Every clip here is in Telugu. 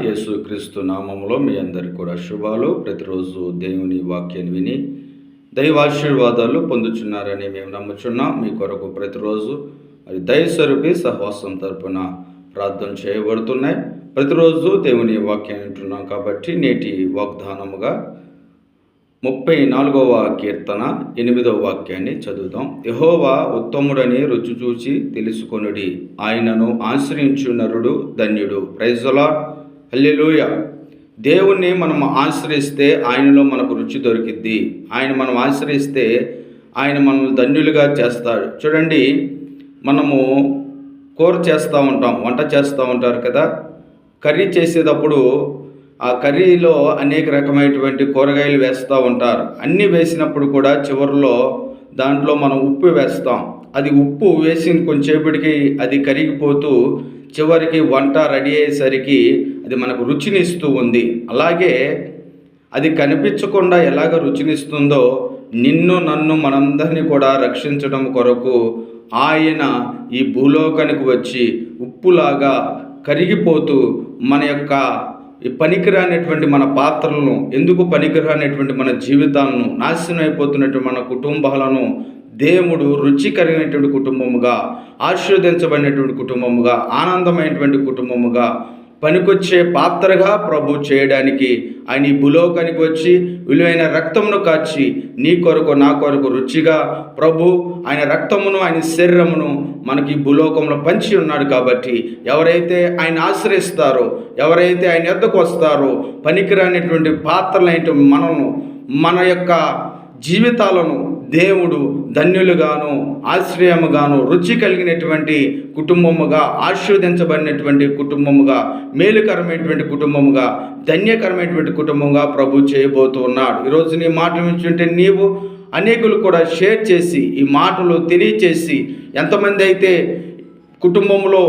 యేసుక్రీస్తు నామములో మీ అందరికి కూడా శుభాలు. ప్రతిరోజు దేవుని వాక్యాన్ని విని దైవాశీర్వాదాలు పొందుచున్నారని మేము నమ్ముచున్నాం. మీ కొరకు ప్రతిరోజు అది దైవస్వరూపి సహవాసం తరపున ప్రార్థన చేయబడుతున్నాయి. ప్రతిరోజు దేవుని వాక్యాన్ని వింటున్నాం కాబట్టి నేటి వాగ్దానముగా 34వ కీర్తన 8వ వాక్యాన్ని చదువుదాం. యెహోవా ఉత్తముడని రుచి చూచి తెలుసుకొనుడి, ఆయనను ఆశ్రయించు నరుడు ధన్యుడు. Praise the Lord. హల్లెలూయా. దేవుణ్ణి మనం ఆశ్రయిస్తే ఆయనలో మనకు రుచి దొరికిద్ది. ఆయన మనం ఆశ్రయిస్తే ఆయన మనల్ని ధన్యులుగా చేస్తాడు. చూడండి, మనము కూర చేస్తూ ఉంటాం, వంట చేస్తూ ఉంటారు కదా. కర్రీ చేసేటప్పుడు ఆ కర్రీలో అనేక రకమైనటువంటి కూరగాయలు వేస్తూ ఉంటారు. అన్నీ వేసినప్పుడు కూడా చివరిలో దాంట్లో మనం ఉప్పు వేస్తాం. అది ఉప్పు వేసిన కొంచెంసేపటికి అది కరిగిపోతూ చివరికి వంట రెడీ అయ్యేసరికి అది మనకు రుచినిస్తూ ఉంది. అలాగే అది కనిపించకుండా ఎలాగ రుచినిస్తుందో నిన్ను నన్ను మనందరినీ కూడా రక్షించడం కొరకు ఆయన ఈ భూలోకానికి వచ్చి ఉప్పులాగా కరిగిపోతూ మన యొక్క ఈ పనికిరానటువంటి మన పాత్రలను, ఎందుకు పనికిరానటువంటి మన జీవితాలను, నాశనం అయిపోతున్నటువంటి మన కుటుంబాలను దేవుడు రుచికరమైనటువంటి కుటుంబముగా, ఆశీర్వదించబడినటువంటి కుటుంబముగా, ఆనందమైనటువంటి కుటుంబముగా, పనికొచ్చే పాత్రగా ప్రభు చేయడానికి ఆయన ఈ భూలోకానికి వచ్చి విలువైన రక్తమును కాచి నీ కొరకు నా కొరకు రుచిగా ప్రభు ఆయన రక్తమును ఆయన శరీరమును మనకి ఈ భూలోకంలో పంచి ఉన్నాడు. కాబట్టి ఎవరైతే ఆయన ఆశ్రయిస్తారో, ఎవరైతే ఆయన యొద్దకు వస్తారో, పనికిరానటువంటి పాత్రలైన మన యొక్క జీవితాలను దేవుడు ధన్యులుగాను, ఆశ్రయముగాను, రుచి కలిగినటువంటి కుటుంబముగా, ఆశీర్వదించబడినటువంటి కుటుంబముగా, మేలుకరమైనటువంటి కుటుంబముగా, ధన్యకరమైనటువంటి కుటుంబంగా ప్రభు చేయబోతూ ఉన్నాడు. ఈరోజు నీ మాటలు వింటుంటే నీవు అనేకులు కూడా షేర్ చేసి ఈ మాటలు తెలియచేసి, ఎంతమంది అయితే కుటుంబంలో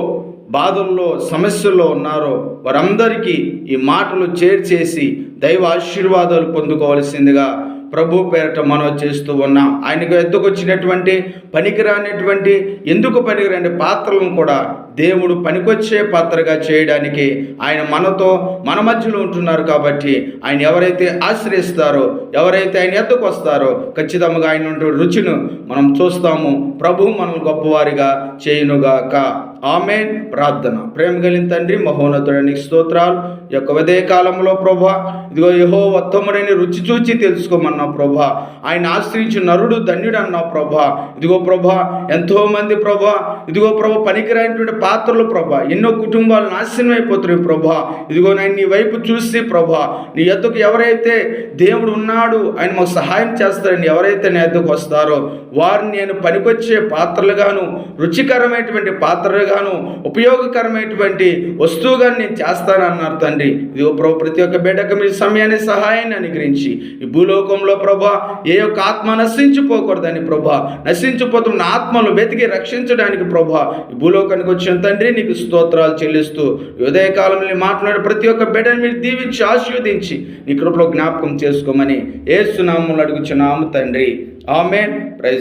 బాధల్లో సమస్యల్లో ఉన్నారో వారందరికీ ఈ మాటలు షేర్ చేసి దైవ ఆశీర్వాదాలు పొందుకోవాల్సిందిగా ప్రభు పేరట మనవి చేస్తూ ఉన్నాం. ఆయనకు ఎత్తుకొచ్చినటువంటి పనికిరానటువంటి, ఎందుకు పనికిరాని పాత్రలను కూడా దేవుడు పనికొచ్చే పాత్రగా చేయడానికి ఆయన మన మధ్యలో ఉంటున్నారు. కాబట్టి ఆయన ఎవరైతే ఆశ్రయిస్తారో, ఎవరైతే ఆయన ఎత్తుకు వస్తారో ఖచ్చితంగా ఆయన రుచిని మనం చూస్తాము. ప్రభు మనల్ని గొప్పవారిగా చేయునుగాక. ఆమేన్. ప్రార్థన. ప్రేమ కలిగిన తండ్రి, మహోన్నతుడానికి స్తోత్రాలు. ఈ యొక్క ఉదయ కాలంలో ప్రభా, ఇదిగో యెహోవా ఉత్తముడని రుచి చూచి తెలుసుకోమన్నావు ప్రభా. ఆయన ఆశ్రయించు నరుడు ధన్యుడు అన్నావు ప్రభా. ఇదిగో ప్రభా, ఎంతోమంది ప్రభా, ఇదిగో ప్రభా పనికిరానటువంటి పాత్రలు ప్రభా, ఎన్నో కుటుంబాలు నాశనం అయిపోతున్నాయి ప్రభా. ఇదిగో నేను నీ వైపు చూసి ప్రభా, నీ ఎద్దుకు ఎవరైతే దేవుడు ఉన్నాడు, ఆయన మాకు సహాయం చేస్తారని ఎవరైతే నీ ఎద్దుకు వస్తారో వారిని నేను పనికొచ్చే పాత్రలుగాను, రుచికరమైనటువంటి పాత్రలుగాను, ఉపయోగకరమైనటువంటి వస్తువుగా నేను చేస్తానన్నారు తండ్రి. ఇదిగో ప్రభు, ప్రతి ఒక్క బిడ్డకు మీ సమయాన్ని, సహాయాన్ని అనుగ్రహించి ఈ భూలోకంలో ప్రభా ఏ యొక్క ఆత్మ నశించిపోకూడదని ప్రభా, నశించిపోతున్న ఆత్మను వెతికి రక్షించడానికి ప్రభా ఈ భూలోకానికి వచ్చిన తండ్రి నీకు స్తోత్రాలు చెల్లిస్తూ ఉదయకాలంలో మాట్లాడే ప్రతి ఒక్క బిడ్డని మీరు దీవించి ఆశీర్వదించి నీ కృపలో జ్ఞాపకం చేసుకోమని యేసు నామములో అడుగుచున్నాము తండ్రి. ఆమేన్. ప్రైజ్